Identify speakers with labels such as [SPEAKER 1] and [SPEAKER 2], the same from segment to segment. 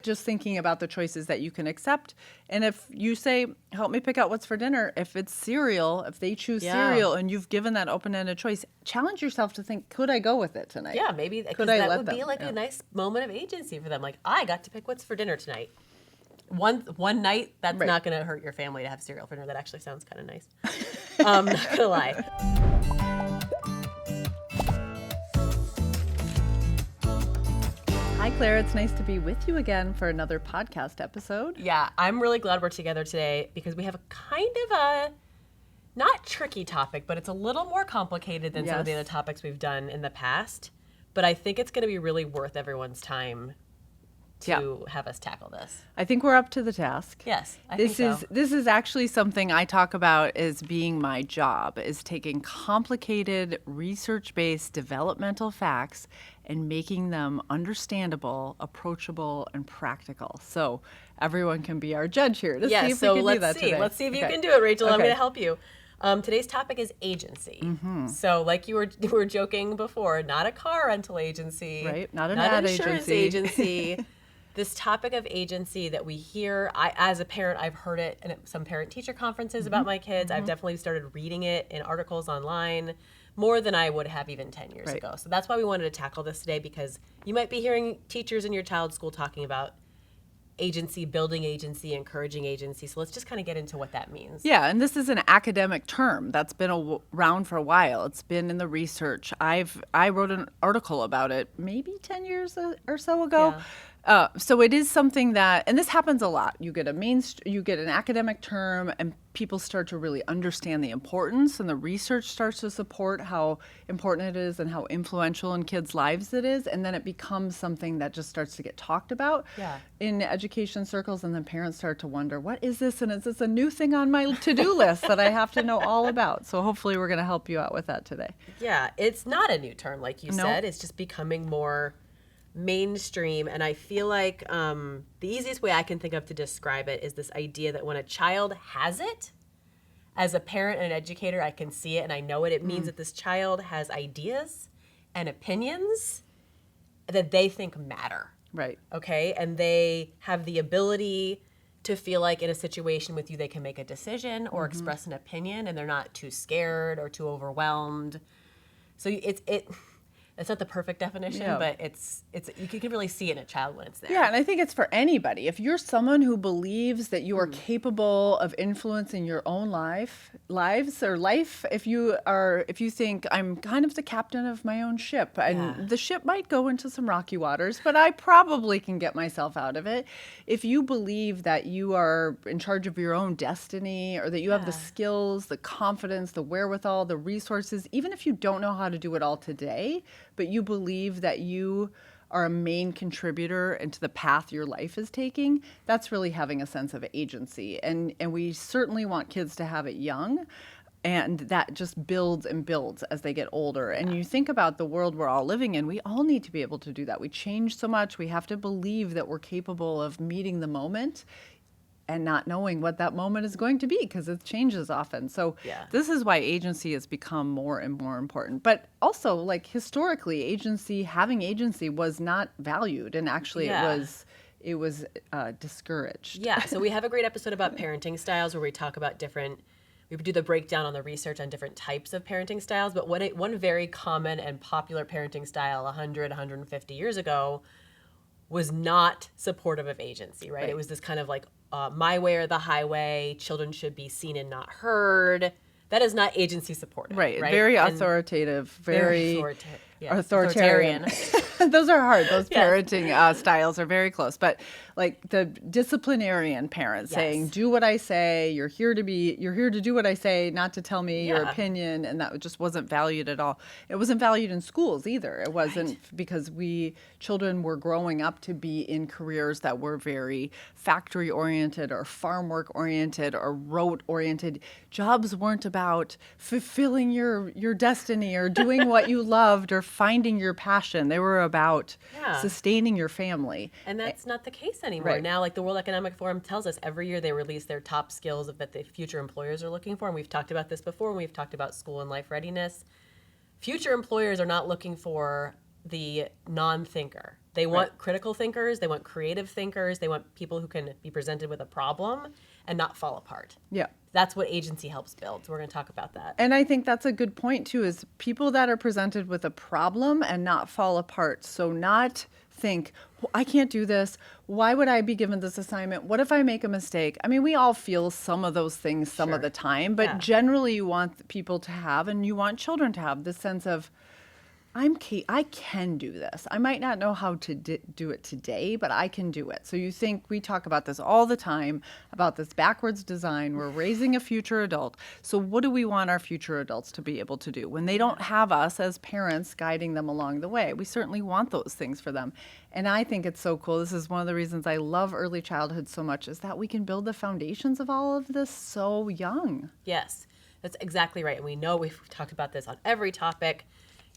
[SPEAKER 1] Just thinking about the choices that you can accept. And if you say, help me pick out what's for dinner, if it's cereal, if they choose cereal and you've given that open-ended choice, challenge yourself to think, could I go with it tonight?
[SPEAKER 2] Yeah, maybe because that would be like a nice moment of agency for them. Like, I got to pick what's for dinner tonight. One night, that's not going to hurt your family to have cereal for dinner. That actually sounds kind of nice. Not going to lie.
[SPEAKER 1] Hi, Claire. It's nice to be with you again for another podcast episode.
[SPEAKER 2] Yeah, I'm really glad we're together today because we have a kind of a, not tricky topic, but it's a little more complicated than some of the other topics we've done in the past. But I think it's going to be really worth everyone's time to have us tackle this.
[SPEAKER 1] I think we're up to the task.
[SPEAKER 2] Yes, I think so.
[SPEAKER 1] This is actually something I talk about as being my job, is taking complicated research-based developmental facts and making them understandable, approachable, and practical. So everyone can be our judge here to see if we can do that today.
[SPEAKER 2] Let's see if you can do it, Rachel. I'm going to help you. Today's topic is agency. Mm-hmm. So like you were joking before, not a car rental agency.
[SPEAKER 1] Right, not an ad
[SPEAKER 2] insurance agency. This topic of agency that we hear, as a parent, I've heard it at some parent-teacher conferences about my kids. I've definitely started reading it in articles online more than I would have even 10 years ago. So that's why we wanted to tackle this today, because you might be hearing teachers in your child's school talking about agency, building agency, encouraging agency. So let's just kind of get into what that means.
[SPEAKER 1] Yeah, and this is an academic term that's been around for a while. It's been in the research. I wrote an article about it maybe 10 years or so ago. Yeah. So it is something that, and this happens a lot. You get an academic term, and people start to really understand the importance, and the research starts to support how important it is and how influential in kids' lives it is, and then it becomes something that just starts to get talked about in education circles, and then parents start to wonder, what is this, and is this a new thing on my to-do list that I have to know all about? So hopefully we're going to help you out with that today.
[SPEAKER 2] Yeah, it's not a new term, like you said. It's just becoming more mainstream, and I feel like the easiest way I can think of to describe it is this idea that when a child has it, as a parent and an educator, I can see it and I know it. It means that this child has ideas and opinions that they think matter.
[SPEAKER 1] Right.
[SPEAKER 2] Okay? And they have the ability to feel like in a situation with you, they can make a decision or express an opinion, and they're not too scared or too overwhelmed. So it's not the perfect definition, but it's you can really see it in a child when it's there.
[SPEAKER 1] Yeah, and I think it's for anybody. If you're someone who believes that you are capable of influencing your own life, if you think I'm kind of the captain of my own ship, and the ship might go into some rocky waters, but I probably can get myself out of it. If you believe that you are in charge of your own destiny, or that you have the skills, the confidence, the wherewithal, the resources, even if you don't know how to do it all today, but you believe that you are a main contributor into the path your life is taking, that's really having a sense of agency. And we certainly want kids to have it young, and that just builds and builds as they get older. And you think about the world we're all living in, we all need to be able to do that. We change so much. We have to believe that we're capable of meeting the moment and not knowing what that moment is going to be, because it changes often. So this is why agency has become more and more important. But also, like, historically, having agency was not valued, and actually it was discouraged.
[SPEAKER 2] Yeah, so we have a great episode about parenting styles where we talk about we do the breakdown on the research on different types of parenting styles. But one very common and popular parenting style 150 years ago was not supportive of agency, right? It was this kind of like, my way or the highway, children should be seen and not heard. That is not agency supportive.
[SPEAKER 1] Right? Very authoritative, very authoritarian. Those are hard. Those parenting styles are very close. But like the disciplinarian parent saying, do what I say, you're here to do what I say, not to tell me your opinion. And that just wasn't valued at all. It wasn't valued in schools either. It wasn't because children were growing up to be in careers that were very factory oriented or farm work oriented or rote oriented. Jobs weren't about fulfilling your destiny or doing what you loved or finding your passion. They were about sustaining your family.
[SPEAKER 2] And that's not the case anymore. Right. Now, like the World Economic Forum tells us, every year they release their top skills that the future employers are looking for. And we've talked about this before when we've talked about school and life readiness. Future employers are not looking for the non-thinker. They want critical thinkers, they want creative thinkers, they want people who can be presented with a problem and not fall apart.
[SPEAKER 1] Yeah.
[SPEAKER 2] That's what agency helps build. So we're going to talk about that.
[SPEAKER 1] And I think that's a good point too, is people that are presented with a problem and not fall apart. So not think, well, I can't do this. Why would I be given this assignment? What if I make a mistake? I mean, we all feel some of those things some of the time, but generally you want people to have, and you want children to have, this sense of, I can do this. I might not know how to do it today, but I can do it. So we talk about this all the time, about this backwards design. We're raising a future adult. So what do we want our future adults to be able to do when they don't have us as parents guiding them along the way? We certainly want those things for them. And I think it's so cool. This is one of the reasons I love early childhood so much, is that we can build the foundations of all of this so young.
[SPEAKER 2] Yes, that's exactly right. And we know we've talked about this on every topic.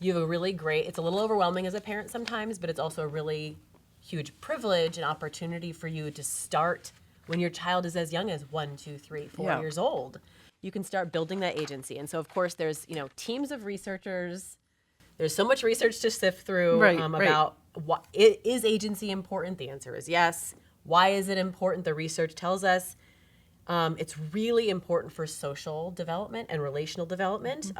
[SPEAKER 2] You have a really great, it's a little overwhelming as a parent sometimes, but it's also a really huge privilege and opportunity for you to start when your child is as young as 1, 2, 3, 4 years old. You can start building that agency. And so, of course, there's, teams of researchers. There's so much research to sift through about what is agency important? The answer is yes. Why is it important? The research tells us it's really important for social development and relational development.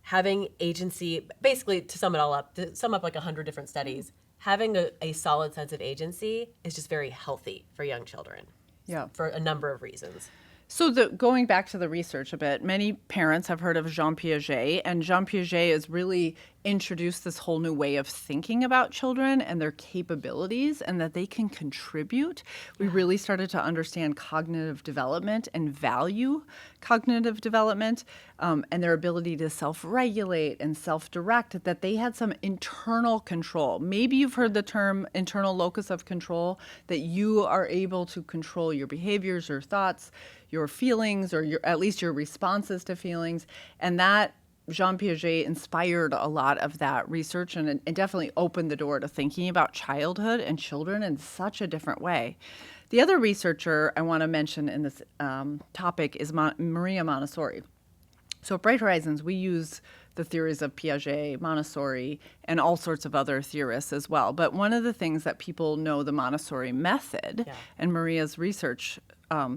[SPEAKER 2] Having agency, basically to sum up like 100 different studies, having a solid sense of agency is just very healthy for young children.
[SPEAKER 1] Yeah.
[SPEAKER 2] For a number of reasons.
[SPEAKER 1] So going back to the research a bit, many parents have heard of Jean Piaget, and Jean Piaget has really introduced this whole new way of thinking about children and their capabilities, and that they can contribute. We really started to understand cognitive development and value cognitive development, and their ability to self-regulate and self-direct, that they had some internal control. Maybe you've heard the term internal locus of control, that you are able to control your behaviors, your thoughts, your feelings, or at least your responses to feelings. And that Jean Piaget inspired a lot of that research, and it definitely opened the door to thinking about childhood and children in such a different way. The other researcher I want to mention in this topic is Maria Montessori. So at Bright Horizons, we use the theories of Piaget, Montessori, and all sorts of other theorists as well. But one of the things that people know the Montessori method and Maria's research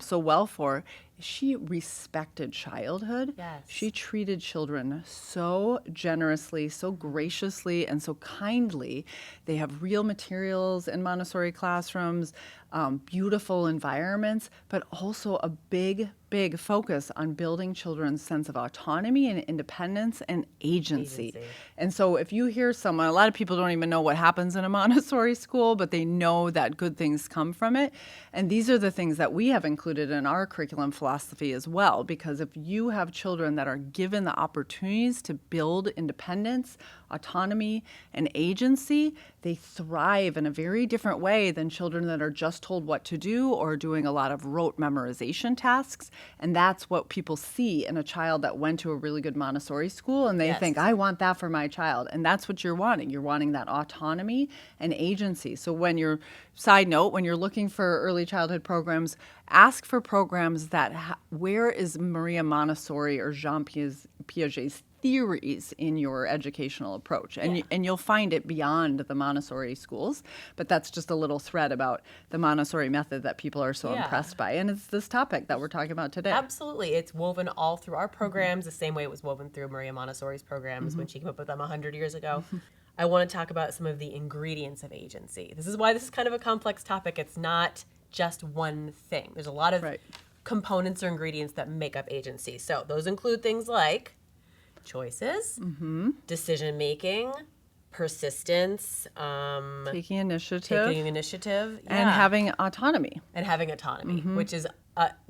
[SPEAKER 1] so well for, she respected childhood.
[SPEAKER 2] Yes.
[SPEAKER 1] She treated children so generously, so graciously, and so kindly. They have real materials in Montessori classrooms, beautiful environments, but also a big focus on building children's sense of autonomy and independence and agency. And so if you hear someone, a lot of people don't even know what happens in a Montessori school, but they know that good things come from it. And these are the things that we have included in our curriculum philosophy as well, because if you have children that are given the opportunities to build independence, autonomy, and agency, they thrive in a very different way than children that are just told what to do or doing a lot of rote memorization tasks. And that's what people see in a child that went to a really good Montessori school, and they think, I want that for my child. And that's what you're wanting. You're wanting that autonomy and agency. So when you're, side note, when you're looking for early childhood programs, ask for programs that, where is Maria Montessori or Jean Piaget's theories in your educational approach, and you'll find it beyond the Montessori schools, but that's just a little thread about the Montessori method that people are so impressed by, and it's this topic that we're talking about today.
[SPEAKER 2] Absolutely. It's woven all through our programs, the same way it was woven through Maria Montessori's programs when she came up with them 100 years ago. I want to talk about some of the ingredients of agency. This is why this is kind of a complex topic. It's not just one thing. There's a lot of components or ingredients that make up agency. So those include things like choices, decision making, persistence,
[SPEAKER 1] taking initiative, and having autonomy.
[SPEAKER 2] Which is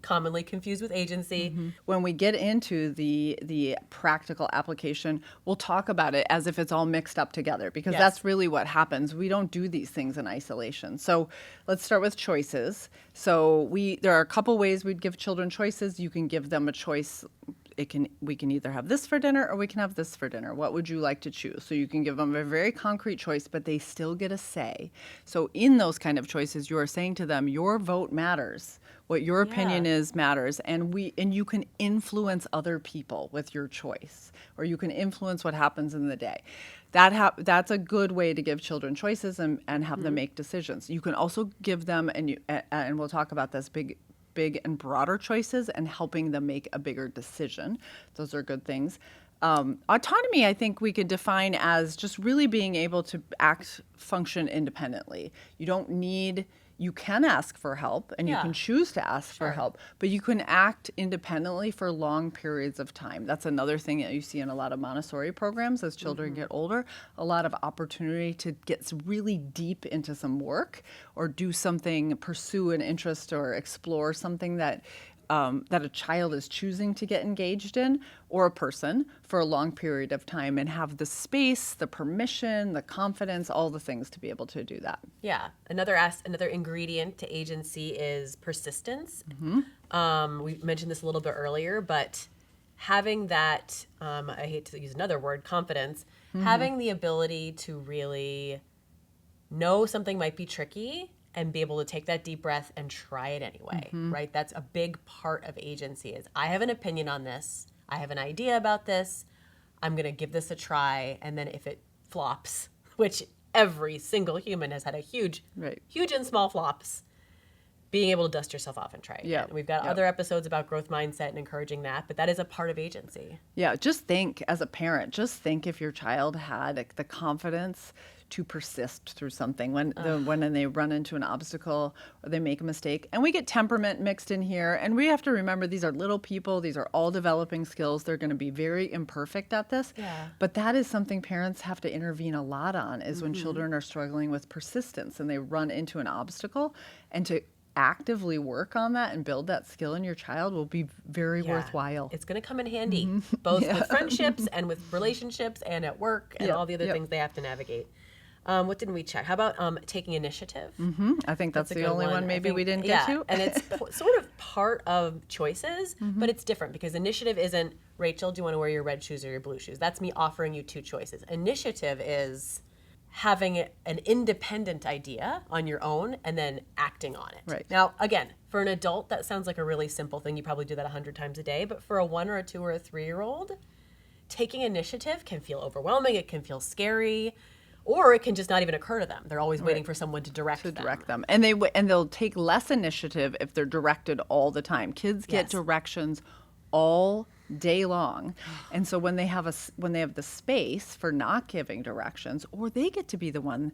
[SPEAKER 2] commonly confused with agency.
[SPEAKER 1] When we get into the practical application, we'll talk about it as if it's all mixed up together, because that's really what happens. We don't do these things in isolation. So let's start with choices. So there are a couple ways we'd give children choices. You can give them a choice we can either have this for dinner or we can have this for dinner. What would you like to choose? So you can give them a very concrete choice, but they still get a say. So in those kind of choices, you are saying to them, your vote matters. What your opinion is matters, and you can influence other people with your choice, or you can influence what happens in the day. That's a good way to give children choices and have them make decisions. You can also give them, and we'll talk about this, big and broader choices and helping them make a bigger decision. Those are good things. Autonomy, I think we could define as just really being able to function independently. You can ask for help and you can choose to ask for help, but you can act independently for long periods of time. That's another thing that you see in a lot of Montessori programs as children get older, a lot of opportunity to get really deep into some work or do something, pursue an interest or explore something that a child is choosing to get engaged in, or a person, for a long period of time, and have the space, the permission, the confidence, all the things to be able to do that.
[SPEAKER 2] Yeah. Another ingredient to agency is persistence. We mentioned this a little bit earlier, but having that, I hate to use another word, confidence, having the ability to really know something might be tricky and be able to take that deep breath and try it anyway, right? That's a big part of agency is I have an opinion on this. I have an idea about this. I'm going to give this a try. And then if it flops, which every single human has had a huge and small flops, being able to dust yourself off and try it again. We've got other episodes about growth mindset and encouraging that, but that is a part of agency.
[SPEAKER 1] Yeah, just think as a parent, if your child had the confidence to persist through something when they run into an obstacle or they make a mistake. And we get temperament mixed in here, and we have to remember these are little people. These are all developing skills. They're going to be very imperfect at this.
[SPEAKER 2] Yeah.
[SPEAKER 1] But that is something parents have to intervene a lot on, is when children are struggling with persistence and they run into an obstacle, and to actively work on that and build that skill in your child will be very worthwhile.
[SPEAKER 2] It's going to come in handy, both with friendships and with relationships and at work and all the other things they have to navigate. What didn't we check? How about taking initiative?
[SPEAKER 1] I think that's the only one maybe we didn't get to.
[SPEAKER 2] And it's sort of part of choices, but it's different because initiative isn't, Rachel, do you want to wear your red shoes or your blue shoes? That's me offering you two choices. Initiative is having an independent idea on your own and then acting on it.
[SPEAKER 1] Right.
[SPEAKER 2] Now, again, for an adult, that sounds like a really simple thing. You probably do that 100 times a day. But for a 1 or a 2 or a 3-year-old, taking initiative can feel overwhelming. It can feel scary. Or it can just not even occur to them. They're always waiting for someone to direct them.
[SPEAKER 1] And they'll take less initiative if they're directed all the time. Kids get directions all day long, and so when they have the space for not giving directions, or they get to be the one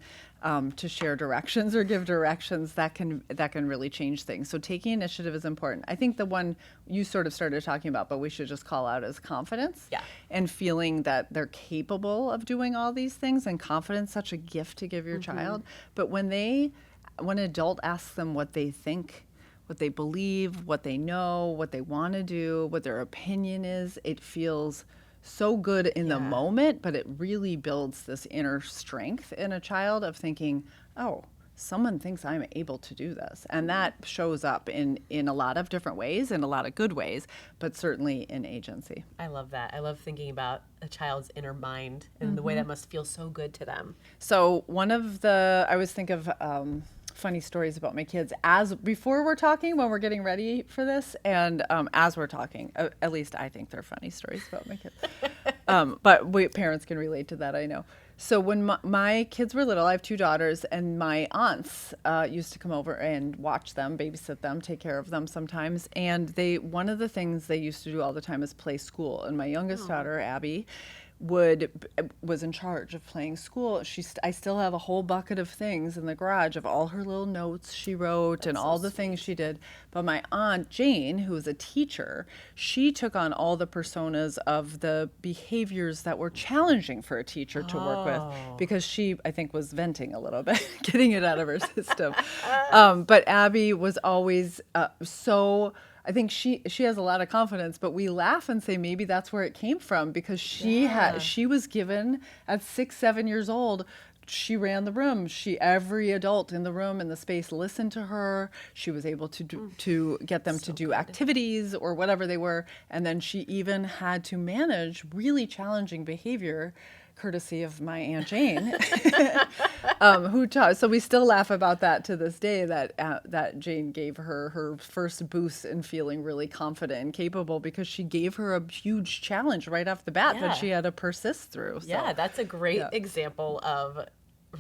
[SPEAKER 1] to share directions or give directions, that can really change things. So taking initiative is important. I think the one you sort of started talking about, but we should just call out, is confidence. And feeling that they're capable of doing all these things, and confidence, such a gift to give your child. But when an adult asks them what they think, what they believe, what they know, what they want to do, what their opinion is, it feels so good in the moment, but it really builds this inner strength in a child of thinking, oh, someone thinks I'm able to do this. And that shows up in a lot of different ways, in a lot of good ways, but certainly in agency.
[SPEAKER 2] I love that. I love thinking about a child's inner mind and the way that must feel so good to them.
[SPEAKER 1] So I always think of funny stories about my kids before we're talking, when we're getting ready for this, and as we're talking. At least I think they're funny stories about my kids. But parents can relate to that, I know. So when my kids were little, I have 2 daughters, and my aunts used to come over and watch them, babysit them, take care of them sometimes. And one of the things they used to do all the time is play school. And my youngest daughter, Abby, was in charge of playing school. I still have a whole bucket of things in the garage of all her little notes she wrote and all the things she did. But my aunt Jane, who was a teacher, she took on all the personas of the behaviors that were challenging for a teacher to work with, because she, I think, was venting a little bit, getting it out of her system. But Abby was always I think she has a lot of confidence, but we laugh and say maybe that's where it came from, because she was given at 6, 7 years old she ran the room. Every adult in the room in the space listened to her. She was able to get them to do activities or whatever they were. And then she even had to manage really challenging behavior, courtesy of my Aunt Jane, who taught. So we still laugh about that to this day, that Jane gave her first boost in feeling really confident and capable because she gave her a huge challenge right off the bat that she had to persist through. So,
[SPEAKER 2] yeah, that's a great example of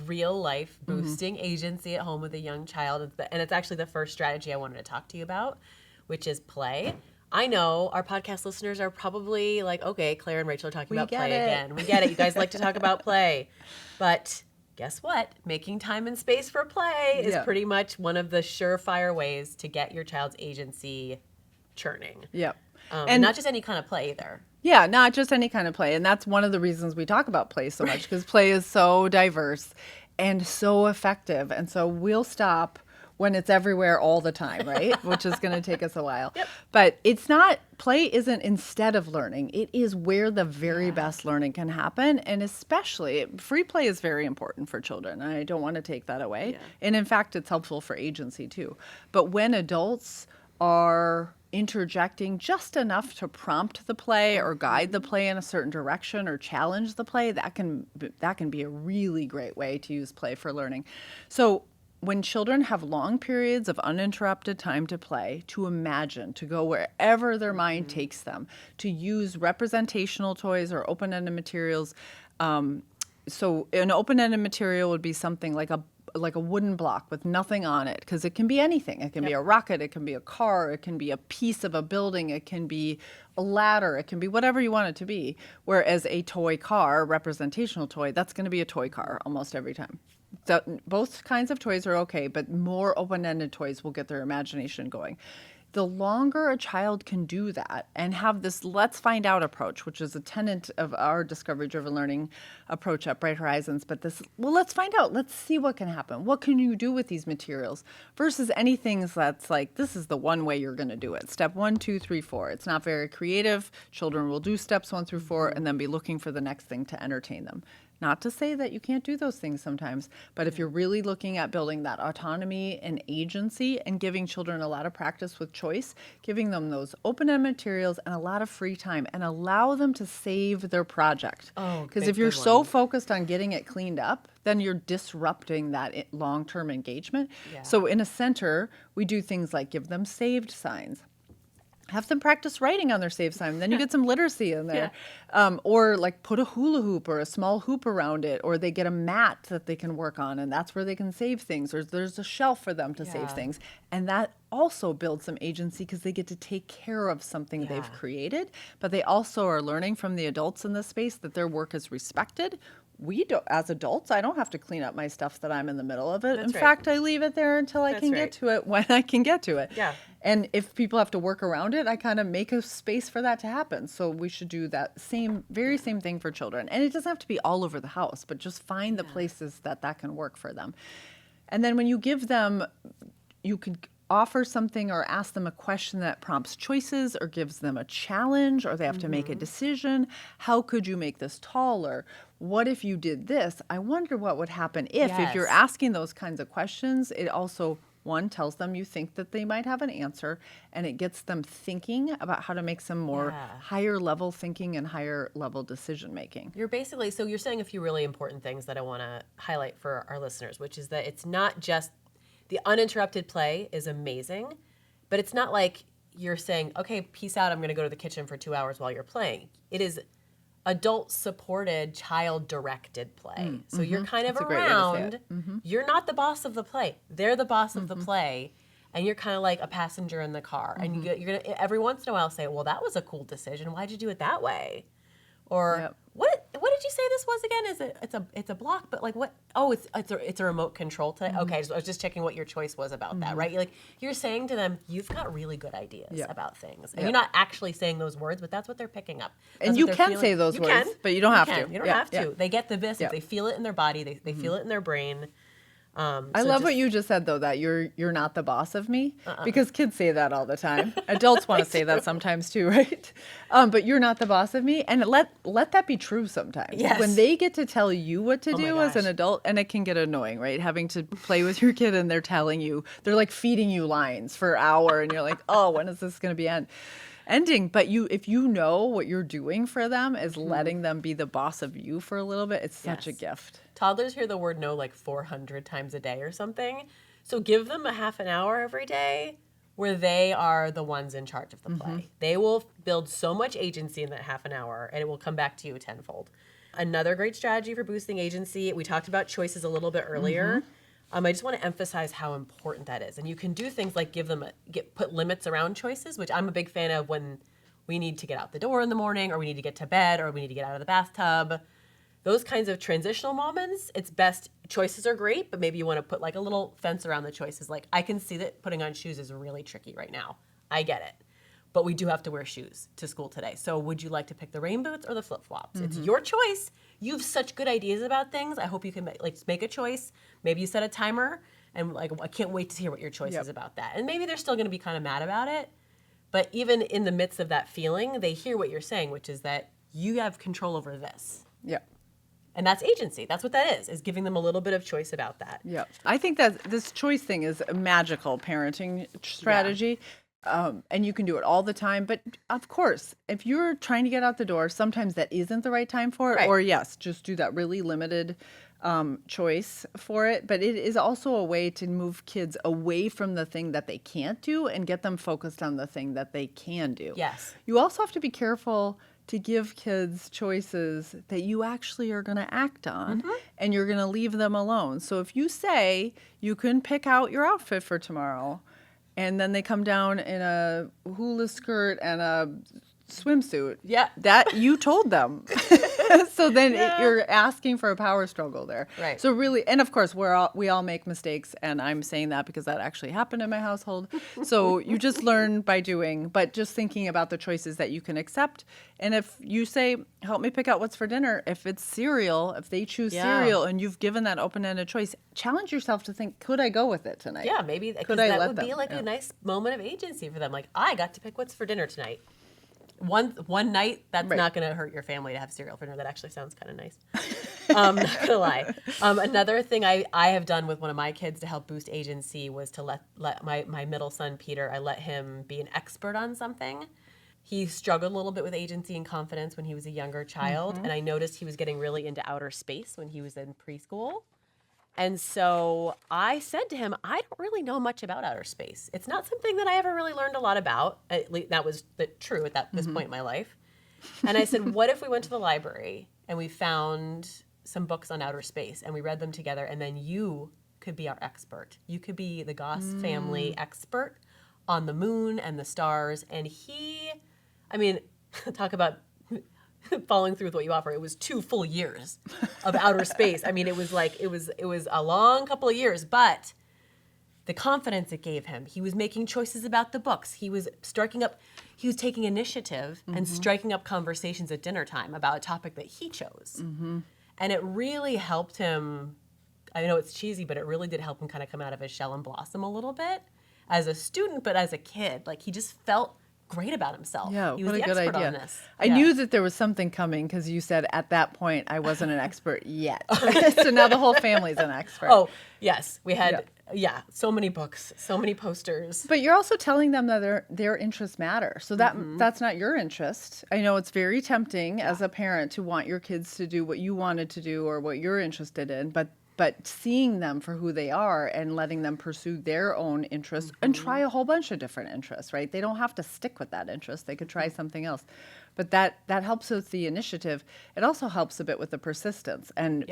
[SPEAKER 2] real life boosting agency at home with a young child. And it's actually the first strategy I wanted to talk to you about, which is play. I know our podcast listeners are probably like, okay, Claire and Rachel are talking about play again. We get it. You guys like to talk about play. But guess what? Making time and space for play is pretty much one of the surefire ways to get your child's agency churning.
[SPEAKER 1] Yep.
[SPEAKER 2] And not just any kind of play either.
[SPEAKER 1] Yeah, not just any kind of play. And that's one of the reasons we talk about play so much, because play is so diverse and so effective. And so we'll stop when it's everywhere all the time, right? Which is going to take us a while. Yep. But play isn't instead of learning. It is where the very best learning can happen. And especially, free play is very important for children. I don't want to take that away. Yeah. And in fact, it's helpful for agency too. But when adults are interjecting just enough to prompt the play or guide the play in a certain direction or challenge the play, that can be a really great way to use play for learning. So when children have long periods of uninterrupted time to play, to imagine, to go wherever their mind takes them, to use representational toys or open-ended materials. So an open-ended material would be something like a wooden block with nothing on it, because it can be anything. It can be a rocket, it can be a car, it can be a piece of a building, it can be a ladder, it can be whatever you want it to be. Whereas a toy car, representational toy, that's going to be a toy car almost every time. So both kinds of toys are okay, but more open-ended toys will get their imagination going. The longer a child can do that and have this let's find out approach, which is a tenet of our discovery-driven learning approach at Bright Horizons, but let's find out, let's see what can happen. What can you do with these materials versus anything that's like, this is the one way you're going to do it. Step 1, 2, 3, 4. It's not very creative. Children will do steps 1 through 4 and then be looking for the next thing to entertain them. Not to say that you can't do those things sometimes, but if you're really looking at building that autonomy and agency and giving children a lot of practice with choice, giving them those open-ended materials and a lot of free time, and allow them to save their project. Because if you're so focused on getting it cleaned up, then you're disrupting that long-term engagement. Yeah. So in a center, we do things like give them saved signs. Have them practice writing on their save sign. Then you get some literacy in there. Yeah. Or like put a hula hoop or a small hoop around it, or they get a mat that they can work on, and that's where they can save things. Or there's a shelf for them to save things. And that also builds some agency because they get to take care of something they've created. But they also are learning from the adults in this space that their work is respected. We don't, as adults, I don't have to clean up my stuff that I'm in the middle of it. In fact, I leave it there until I can get to it when I can get to it. Yeah. And if people have to work around it, I kind of make a space for that to happen. So we should do that very same thing for children. And it doesn't have to be all over the house, but just find the places that can work for them. And then when you give them, you could offer something or ask them a question that prompts choices or gives them a challenge, or they have to make a decision. How could you make this taller? What if you did this? I wonder what would happen if you're asking those kinds of questions. It also, one, tells them you think that they might have an answer, and it gets them thinking about how to make some more higher level thinking and higher level decision making.
[SPEAKER 2] You're saying a few really important things that I want to highlight for our listeners, which is that it's not just the uninterrupted play is amazing, but it's not like you're saying, okay, peace out, I'm going to go to the kitchen for 2 hours while you're playing. It is adult-supported, child-directed play. So you're kind of around. You're not the boss of the play. They're the boss of the play, and you're kind of like a passenger in the car. And you're going to, every once in a while, say, well, that was a cool decision. Why'd you do it that way? Or what did you say this was again? It's a block, but like what? Oh, it's a remote control today. Okay, I was just checking what your choice was about that, right? You're saying to them, you've got really good ideas about things, and you're not actually saying those words, but that's what they're picking up.
[SPEAKER 1] And you can say those words, but you don't have to.
[SPEAKER 2] You don't have to. They get the business. They feel it in their body. They feel it in their brain.
[SPEAKER 1] I
[SPEAKER 2] So
[SPEAKER 1] love
[SPEAKER 2] just-
[SPEAKER 1] what you just said though, that you're not the boss of me, because kids say that all the time. Adults want to say that sometimes too, right? But you're not the boss of me, and let that be true sometimes.
[SPEAKER 2] Yes.
[SPEAKER 1] When they get to tell you what to
[SPEAKER 2] Oh my
[SPEAKER 1] do as an
[SPEAKER 2] gosh.
[SPEAKER 1] adult, and it can get annoying, right? Having to play with your kid and they're telling you, they're like feeding you lines for an hour, and you're like, oh, when is this going to be ending? But if you know what you're doing for them is letting them be the boss of you for a little bit, it's such a
[SPEAKER 2] Yes.
[SPEAKER 1] gift.
[SPEAKER 2] Toddlers hear the word no like 400 times a day or something. So give them a half an hour every day where they are the ones in charge of the play. They will build so much agency in that half an hour, and it will come back to you tenfold. Another great strategy for boosting agency, we talked about choices a little bit earlier. I just want to emphasize how important that is. And you can do things like put limits around choices, which I'm a big fan of when we need to get out the door in the morning, or we need to get to bed, or we need to get out of the bathtub. Those kinds of transitional moments, it's best. Choices are great, but maybe you want to put like a little fence around the choices. Like, I can see that putting on shoes is really tricky right now. I get it. But we do have to wear shoes to school today. So would you like to pick the rain boots or the flip-flops? It's your choice. You have such good ideas about things. I hope you can make a choice. Maybe you set a timer, and like, I can't wait to hear what your choice is about that. And maybe they're still going to be kind of mad about it. But even in the midst of that feeling, they hear what you're saying, which is that you have control over this.
[SPEAKER 1] Yeah.
[SPEAKER 2] And that's agency. That's what that is giving them a little bit of choice about that.
[SPEAKER 1] Yeah, I think that this choice thing is a magical parenting strategy. And you can do it all the time. But of course, if you're trying to get out the door, sometimes that isn't the right time for it.
[SPEAKER 2] Right.
[SPEAKER 1] Or yes, just do that really limited choice for it. But it is also a way to move kids away from the thing that they can't do and get them focused on the thing that they can do.
[SPEAKER 2] Yes.
[SPEAKER 1] You also have to be careful to give kids choices that you actually are going to act on, and you're going to leave them alone. So if you say you can pick out your outfit for tomorrow, and then they come down in a hula skirt and a swimsuit, that you told them. So then you're asking for a power struggle there.
[SPEAKER 2] Right.
[SPEAKER 1] So really, and of course, we all make mistakes, and I'm saying that because that actually happened in my household. So you just learn by doing, but just thinking about the choices that you can accept. And if you say, help me pick out what's for dinner, if it's cereal, if they choose cereal and you've given that open-ended choice, challenge yourself to think, could I go with it tonight?
[SPEAKER 2] Yeah, maybe because
[SPEAKER 1] I
[SPEAKER 2] that
[SPEAKER 1] let
[SPEAKER 2] would be
[SPEAKER 1] them?
[SPEAKER 2] like a nice moment of agency for them. Like, I got to pick what's for dinner tonight. One night, that's not going to hurt your family to have cereal for dinner. That actually sounds kind of nice. Not going to lie. Another thing I have done with one of my kids to help boost agency was to let my middle son, Peter, I let him be an expert on something. He struggled a little bit with agency and confidence when he was a younger child, and I noticed he was getting really into outer space when he was in preschool. And so I said to him, I don't really know much about outer space. It's not something that I ever really learned a lot about. At least that was true at this point in my life. And I said, what if we went to the library and we found some books on outer space and we read them together, and then you could be our expert. You could be the Goss family expert on the moon and the stars. And talk about following through with what you offer. It was 2 full years of outer space. It was a long couple of years, but the confidence it gave him. He was making choices about the books. He was taking initiative and striking up conversations at dinner time about a topic that he chose. And it really helped him. I know it's cheesy, but it really did help him kind of come out of his shell and blossom a little bit as a student, but as a kid, like, he just felt great about himself.
[SPEAKER 1] Yeah,
[SPEAKER 2] he was
[SPEAKER 1] what a
[SPEAKER 2] the
[SPEAKER 1] good
[SPEAKER 2] expert
[SPEAKER 1] idea.
[SPEAKER 2] on this.
[SPEAKER 1] I knew that there was something coming because you said at that point I wasn't an expert yet. So now the whole family's an expert.
[SPEAKER 2] Oh, yes. We had, so many books, so many posters.
[SPEAKER 1] But you're also telling them that their interests matter. So that's not your interest. I know it's very tempting as a parent to want your kids to do what you wanted to do or what you're interested in, but seeing them for who they are and letting them pursue their own interests and try a whole bunch of different interests, right? They don't have to stick with that interest. They could try something else. But that helps with the initiative. It also helps a bit with the persistence. And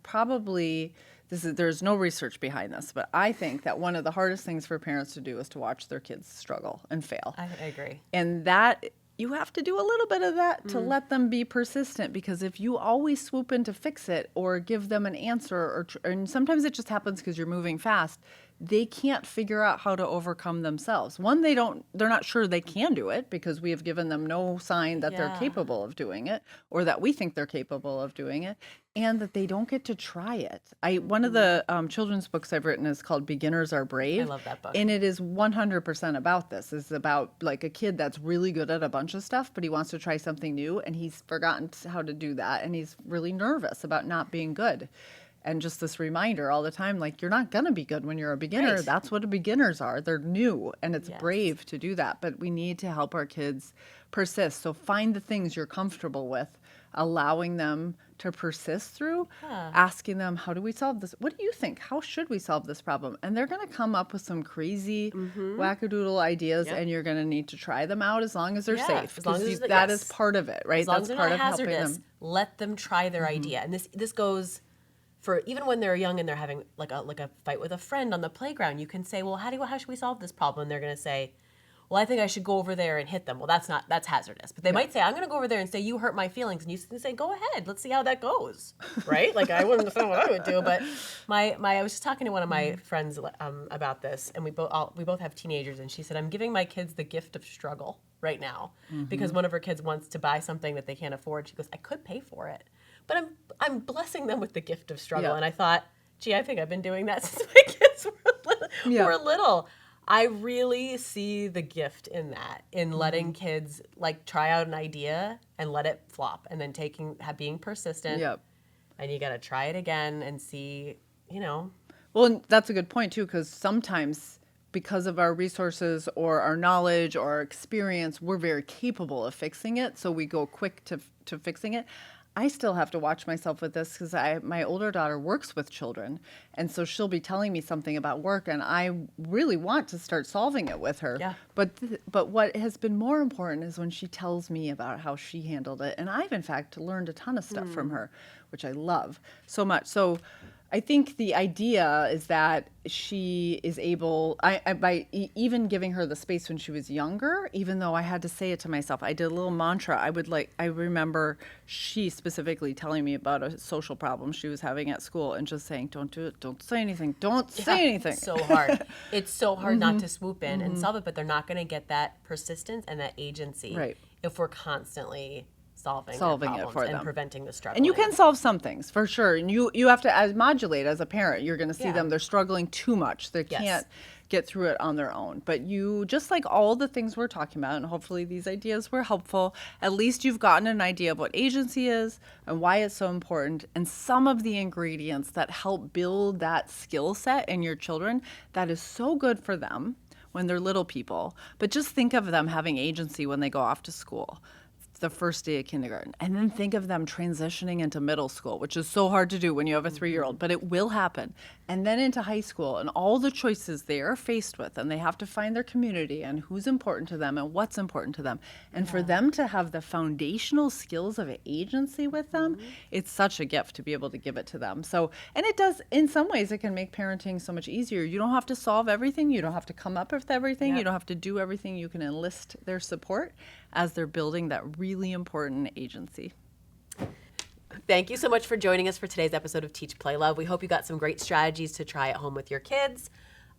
[SPEAKER 1] probably there's no research behind this, but I think that one of the hardest things for parents to do is to watch their kids struggle and fail.
[SPEAKER 2] I agree.
[SPEAKER 1] And that you have to do a little bit of that to let them be persistent, because if you always swoop in to fix it or give them an answer, and sometimes it just happens because you're moving fast, they can't figure out how to overcome themselves. One, they're not sure they can do it because we have given them no sign that they're capable of doing it or that we think they're capable of doing it. and that they don't get to try it. One of the children's books I've written is called Beginners Are Brave.
[SPEAKER 2] I love that book.
[SPEAKER 1] And it is 100% about this. It's about like a kid that's really good at a bunch of stuff, but he wants to try something new and he's forgotten how to do that. And he's really nervous about not being good. And just this reminder all the time, like, you're not going to be good when you're a beginner.
[SPEAKER 2] Right.
[SPEAKER 1] That's what beginners are. They're new, and it's
[SPEAKER 2] Yes.
[SPEAKER 1] brave to do that. But we need to help our kids persist. So find the things you're comfortable with, allowing them to persist through, asking them, how do we solve this? What do you think? How should we solve this problem? And they're going to come up with some crazy wackadoodle ideas, and you're going to need to try them out as long as they're safe.
[SPEAKER 2] As long as
[SPEAKER 1] That is part of it, right?
[SPEAKER 2] As long
[SPEAKER 1] That's
[SPEAKER 2] as they're
[SPEAKER 1] part
[SPEAKER 2] not
[SPEAKER 1] of helping
[SPEAKER 2] hazardous,
[SPEAKER 1] them.
[SPEAKER 2] let them try their idea. And this goes for even when they're young and they're having like a fight with a friend on the playground. You can say, well, how should we solve this problem? And they're going to say, well, I think I should go over there and hit them. Well, that's hazardous. But they might say, I'm going to go over there and say, you hurt my feelings. And you can say, go ahead. Let's see how that goes. Right? Like, I wouldn't know what I would do. But I was just talking to one of my friends about this, and we both have teenagers. And she said, I'm giving my kids the gift of struggle right now because one of her kids wants to buy something that they can't afford. She goes, I could pay for it, but I'm blessing them with the gift of struggle.
[SPEAKER 1] Yeah.
[SPEAKER 2] And I thought, gee, I think I've been doing that since my kids were little. I really see the gift in that, in letting kids like try out an idea and let it flop, and then being persistent.
[SPEAKER 1] Yep.
[SPEAKER 2] And you got to try it again and see,
[SPEAKER 1] Well, and that's a good point too, because sometimes because of our resources or our knowledge or our experience, we're very capable of fixing it. So we go quick to fixing it. I still have to watch myself with this because my older daughter works with children. And so she'll be telling me something about work and I really want to start solving it with her.
[SPEAKER 2] Yeah.
[SPEAKER 1] But what has been more important is when she tells me about how she handled it. And I've, in fact, learned a ton of stuff from her, which I love so much. So I think the idea is that she is able, even giving her the space when she was younger, even though I had to say it to myself, I did a little mantra. I remember she specifically telling me about a social problem she was having at school and just saying, don't do it, don't say anything, don't say anything.
[SPEAKER 2] It's so hard. It's so hard not to swoop in and solve it, but they're not going to get that persistence and that agency if we're constantly solving
[SPEAKER 1] it for
[SPEAKER 2] and
[SPEAKER 1] them,
[SPEAKER 2] preventing the struggle.
[SPEAKER 1] And you can solve some things for sure. And you have to modulate as a parent. You're going to see them. They're struggling too much. They can't get through it on their own. But you, just like all the things we're talking about, and hopefully these ideas were helpful, at least you've gotten an idea of what agency is and why it's so important, and some of the ingredients that help build that skill set in your children that is so good for them when they're little people. But just think of them having agency when they go off to school, the first day of kindergarten, and then think of them transitioning into middle school, which is so hard to do when you have a 3-year-old, but it will happen. And then into high school and all the choices they are faced with, and they have to find their community and who's important to them and what's important to them. And for them to have the foundational skills of agency with them, it's such a gift to be able to give it to them. So, and it does, in some ways, it can make parenting so much easier. You don't have to solve everything. You don't have to come up with everything. You don't have to do everything. You can enlist their support as they're building that really important agency.
[SPEAKER 2] Thank you so much for joining us for today's episode of Teach, Play, Love. We hope you got some great strategies to try at home with your kids.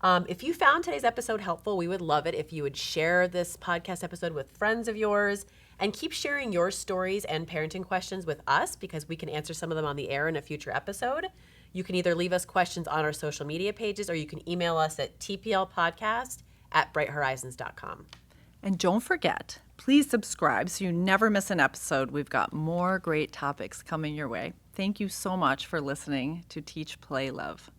[SPEAKER 2] If you found today's episode helpful, we would love it if you would share this podcast episode with friends of yours, and keep sharing your stories and parenting questions with us, because we can answer some of them on the air in a future episode. You can either leave us questions on our social media pages, or you can email us at tplpodcast@brighthorizons.com.
[SPEAKER 1] And don't forget, please subscribe so you never miss an episode. We've got more great topics coming your way. Thank you so much for listening to Teach, Play, Love.